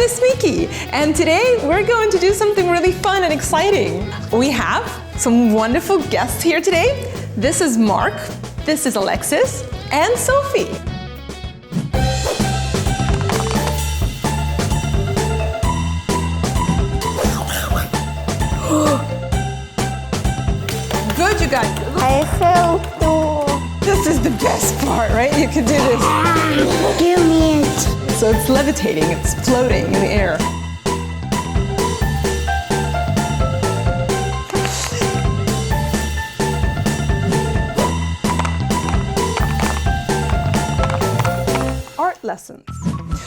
is Miki, and today we're going to do something really fun and exciting. We have some wonderful guests here today. This is Mark, this is Alexis, and Sophie. Good, you guys. I feel cool. This is the best part, right? You can do this. Give me it. So it's levitating, it's floating in the air. Art lessons.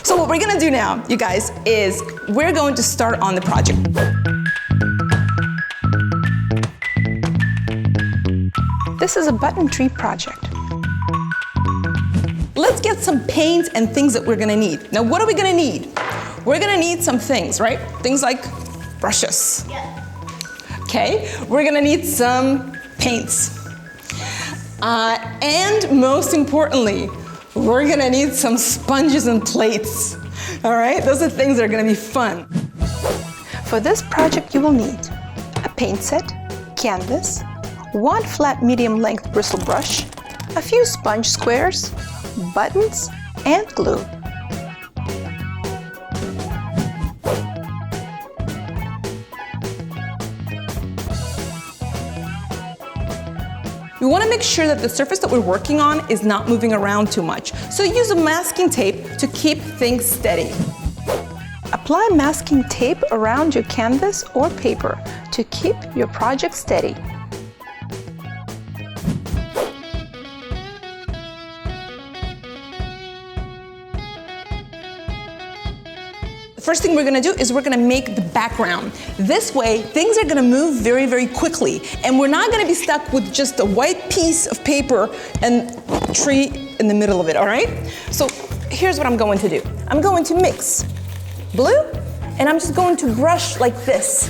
So what we're gonna do now, you guys, is we're going to start on the project. This is a button tree project. Let's get some paint and things that we're gonna need. Now, what are we gonna need? We're gonna need some things, right? Things like brushes. Yeah. Okay, we're gonna need some paints. And most importantly, we're gonna need some sponges and plates. All right, those are things that are gonna be fun. For this project, you will need a paint set, canvas, one flat medium length bristle brush, a few sponge squares, buttons, and glue. We want to make sure that the surface that we're working on is not moving around too much. So use a masking tape to keep things steady. Apply masking tape around your canvas or paper to keep your project steady. The first thing we're gonna do is we're gonna make the background. This way, things are gonna move very, very quickly, and we're not gonna be stuck with just a white piece of paper and a tree in the middle of it, all right? So here's what I'm going to do. I'm going to mix blue, and I'm just going to brush like this,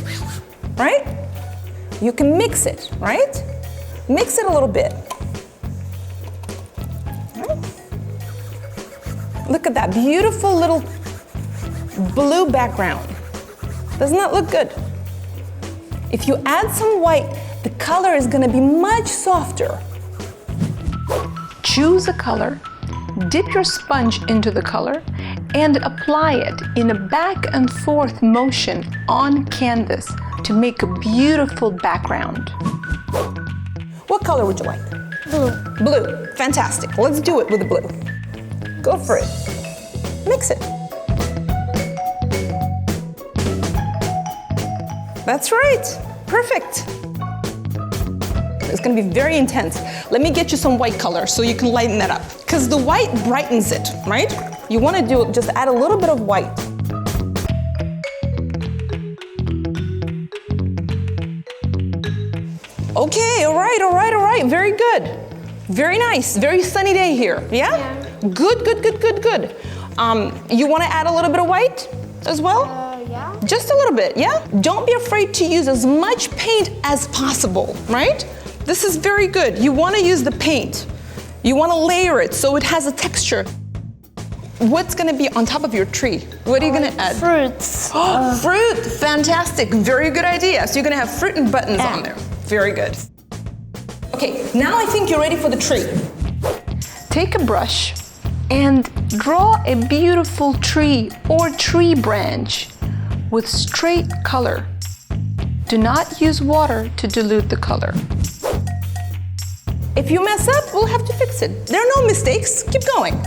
right? You can mix it, right? Mix it a little bit. All right? Look at that beautiful little blue background. Doesn't that look good? If you add some white, the color is going to be much softer. Choose a color, dip your sponge into the color, and apply it in a back and forth motion on canvas to make a beautiful background. What color would you like? Blue. Blue. Fantastic. Let's do it with the blue. Go for it. Mix it. That's right, perfect. It's gonna be very intense. Let me get you some white color so you can lighten that up. Because the white brightens it, right? You wanna do, just add a little bit of white. Okay, all right, very good. Very nice, very sunny day here, yeah? Good. You wanna add a little bit of white as well? Yeah. Just a little bit, yeah? Don't be afraid to use as much paint as possible, right? This is very good. You want to use the paint. You want to layer it so it has a texture. What's going to be on top of your tree? What are you going to add? Fruits. Fruit, fantastic. Very good idea. So you're going to have fruit and buttons on there. Very good. Okay, now I think you're ready for the tree. Take a brush and draw a beautiful tree or tree branch with straight color. Do not use water to dilute the color. If you mess up, we'll have to fix it. There are no mistakes. Keep going.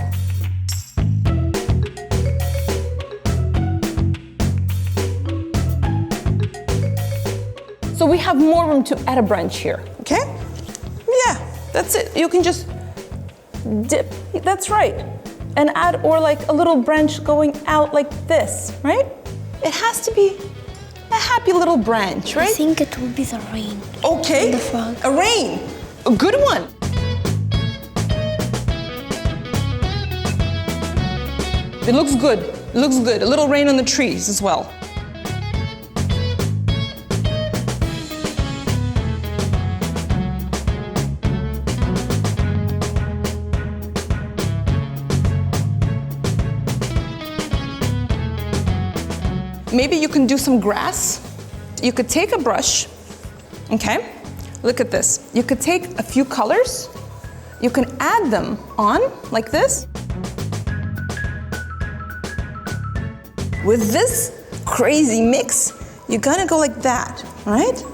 So we have more room to add a branch here, okay? Yeah, that's it. You can just dip, that's right. And add, or like a little branch going out like this, right? It has to be a happy little branch, right? I think it will be the rain. Okay, The frog. a rain, a good one. It looks good, A little rain on the trees as well. maybe you can do some grass. You could take a brush, okay? Look at this. You could take a few colors. You can add them on like this. With this crazy mix, you're gonna go like that, right?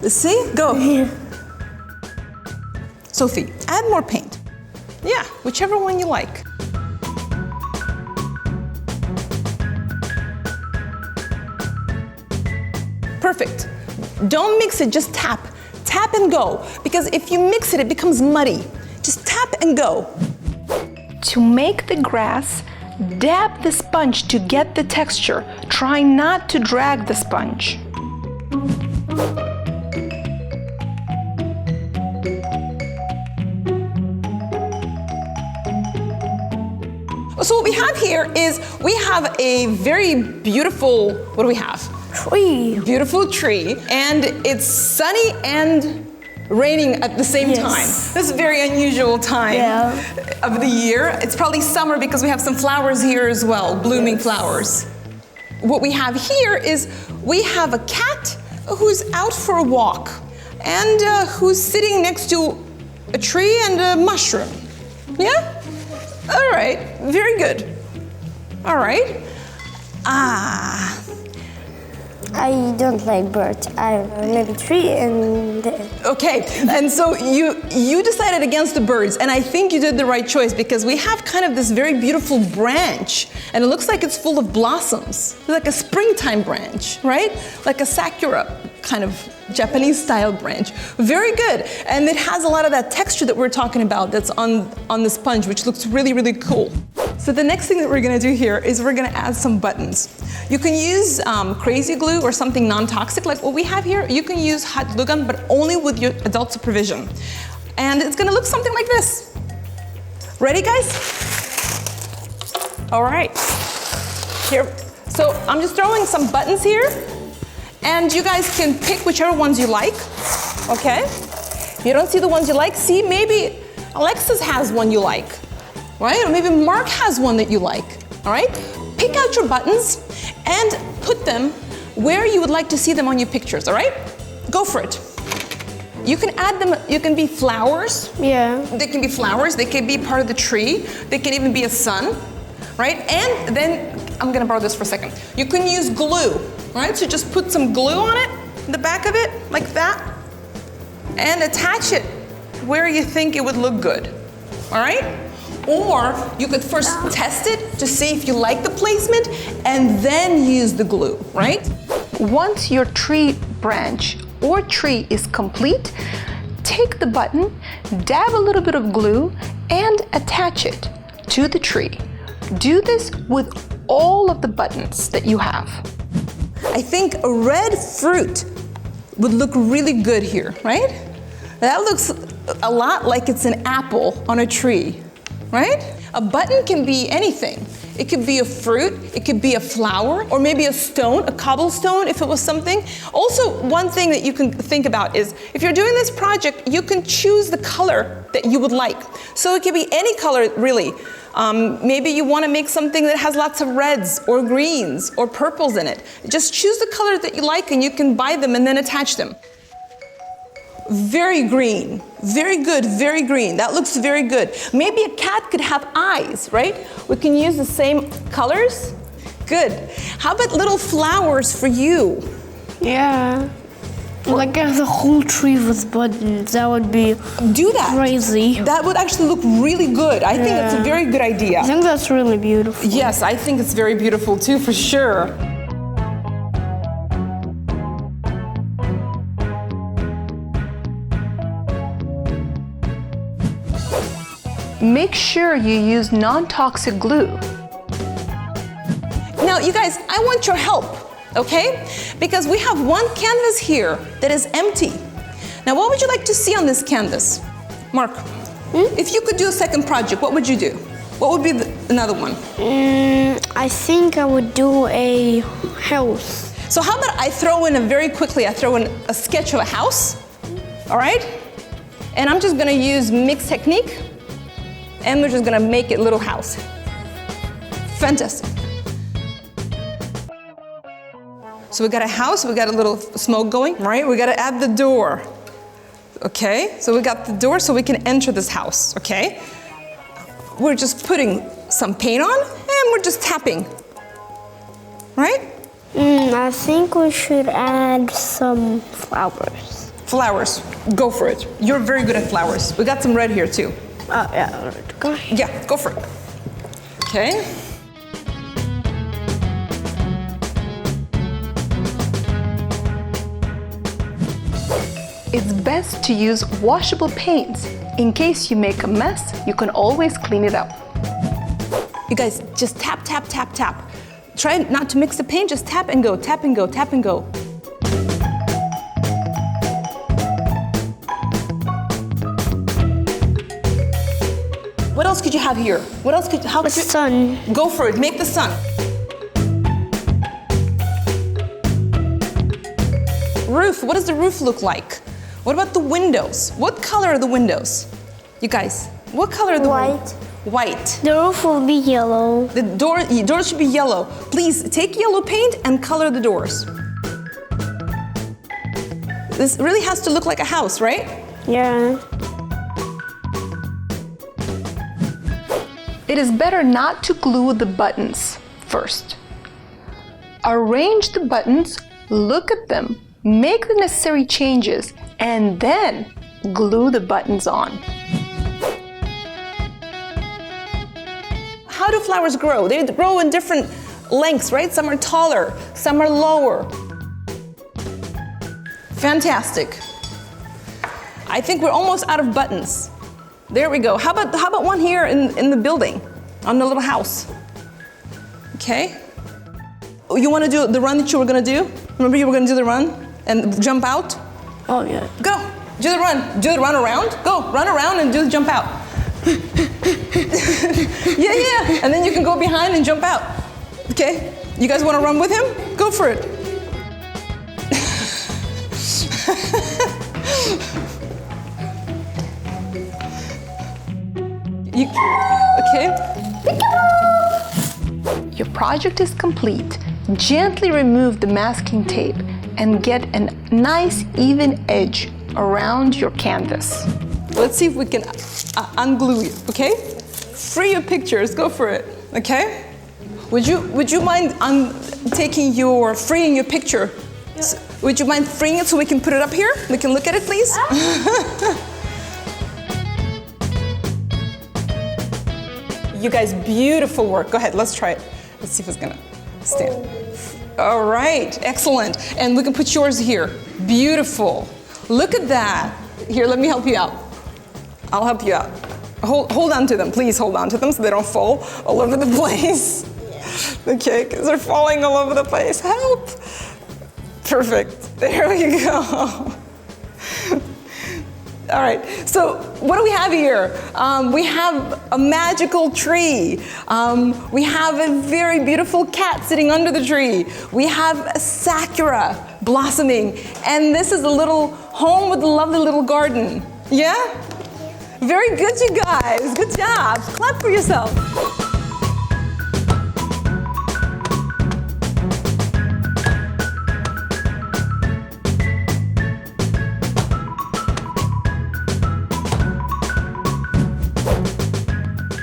See? Go. Yeah. Sophie, add more paint. Yeah, whichever one you like. Perfect. Don't mix it, just tap. Tap and go. Because if you mix it, it becomes muddy. Just tap and go. To make the grass, dab the sponge to get the texture. Try not to drag the sponge. So what we have here is we have a very beautiful, what do we have? Tree. Beautiful tree, and it's sunny and raining at the same time. This is a very unusual time of the year. It's probably summer because we have some flowers here as well, blooming flowers. What we have here is we have a cat who's out for a walk and who's sitting next to a tree and a mushroom. Yeah? All right, very good. All right. I don't like birds. I maybe tree and. Okay, and so you decided against the birds, and I think you did the right choice because we have kind of this very beautiful branch, and it looks like it's full of blossoms. It's like a springtime branch, right? Like a sakura kind of Japanese style branch. Very good, and it has a lot of that texture that we're talking about that's on the sponge, which looks really, really cool. So the next thing that we're gonna do here is we're gonna add some buttons. You can use crazy glue or something non-toxic like what we have here. You can use hot glue gun, but only with your adult supervision. And it's gonna look something like this. Ready, guys? All right. Here. So I'm just throwing some buttons here, and you guys can pick whichever ones you like, okay? If you don't see the ones you like, see maybe Alexis has one you like. Right? Or maybe Mark has one that you like, all right? Pick out your buttons and put them where you would like to see them on your pictures, all right? Go for it. You can add them, you can be flowers. Yeah. They can be flowers, they can be part of the tree, they can even be a sun, right? And then, I'm gonna borrow this for a second. You can use glue, right? So just put some glue on it, the back of it, like that, and attach it where you think it would look good, all right? Or you could first test it to see if you like the placement and then use the glue, right? Once your tree branch or tree is complete, take the button, dab a little bit of glue, and attach it to the tree. Do this with all of the buttons that you have. I think a red fruit would look really good here, right? That looks a lot like it's an apple on a tree. Right? A button can be anything. It could be a fruit, it could be a flower, or maybe a stone, a cobblestone if it was something. Also, one thing that you can think about is if you're doing this project, you can choose the color that you would like. So it could be any color, really. Maybe you want to make something that has lots of reds or greens or purples in it. Just choose the color that you like and you can buy them and then attach them. Very green, very good, very green. That looks very good. Maybe a cat could have eyes, right? We can use the same colors. Good. How about little flowers for you? Yeah. Like the whole tree with buttons. That would be Do that. crazy. That would actually look really good. I think that's a very good idea. I think that's really beautiful. Yes, I think it's very beautiful too, for sure. Make sure you use non-toxic glue. Now, you guys, I want your help, okay? Because we have one canvas here that is empty. Now, what would you like to see on this canvas? Mark, if you could do a second project, what would you do? What would be another one? I think I would do a house. So how about I throw in a sketch of a house, all right? And I'm just gonna use mixed technique, and we're just gonna make it little house. Fantastic. So we got a house, we got a little smoke going, right? We got to add the door. Okay, so we got the door so we can enter this house, okay? We're just putting some paint on and we're just tapping, right? I think we should add some flowers. Flowers, go for it. You're very good at flowers. We got some red here too. Oh, yeah, alright, go. Yeah, go for it. Okay. It's best to use washable paints. In case you make a mess, you can always clean it up. You guys, just tap, tap, tap, tap. Try not to mix the paint, just tap and go, tap and go, tap and go. What else could you have here? What else could, how The could you? sun. Go for it, make the sun. Roof, what does the roof look like? What about the windows? What color are the windows? You guys, what color are the windows? White. The roof will be yellow. The doors should be yellow. Please take yellow paint and color the doors. This really has to look like a house, right? Yeah. It is better not to glue the buttons first. Arrange the buttons, look at them, make the necessary changes, and then glue the buttons on. How do flowers grow? They grow in different lengths, right? Some are taller, some are lower. Fantastic. I think we're almost out of buttons. There we go. How about one here in the building, on the little house? Okay. You want to do the run that you were going to do? Remember you were going to do the run and jump out? Oh, yeah. Go. Do the run. Do the run around. Go. Run around and do the jump out. Yeah. And then you can go behind and jump out. Okay? You guys want to run with him? Go for it. Okay? Your project is complete. Gently remove the masking tape and get a nice even edge around your canvas. Let's see if we can unglue you, okay? Free your pictures, go for it, okay? Would you mind freeing your picture? Yeah. Would you mind freeing it so we can put it up here? We can look at it, please? You guys, beautiful work. Go ahead, let's try it. Let's see if it's gonna stand. All right, excellent. And we can put yours here. Beautiful. Look at that. Here, let me help you out. I'll help you out. Hold on to them, please hold on to them so they don't fall all over the place. Okay, because they're falling all over the place. Help. Perfect. There we go. All right, so what do we have here? We have a magical tree. We have a very beautiful cat sitting under the tree. We have a sakura blossoming. And this is a little home with a lovely little garden. Yeah? Very good, you guys. Good job. Clap for yourself.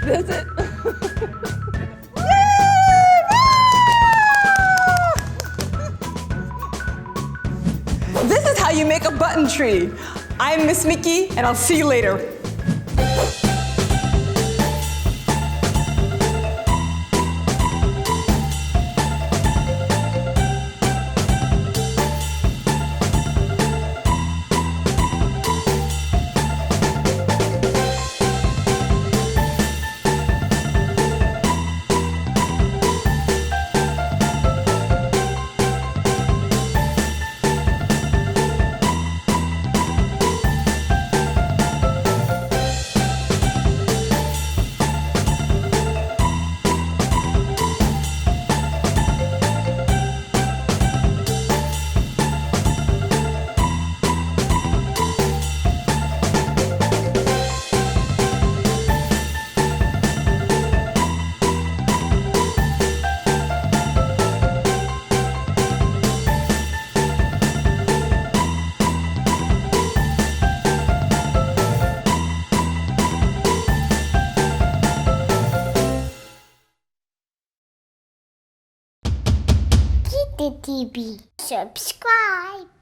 That's it. This is how you make a button tree. I'm Miss Mickey, and I'll see you later. KIDDO TV. Subscribe.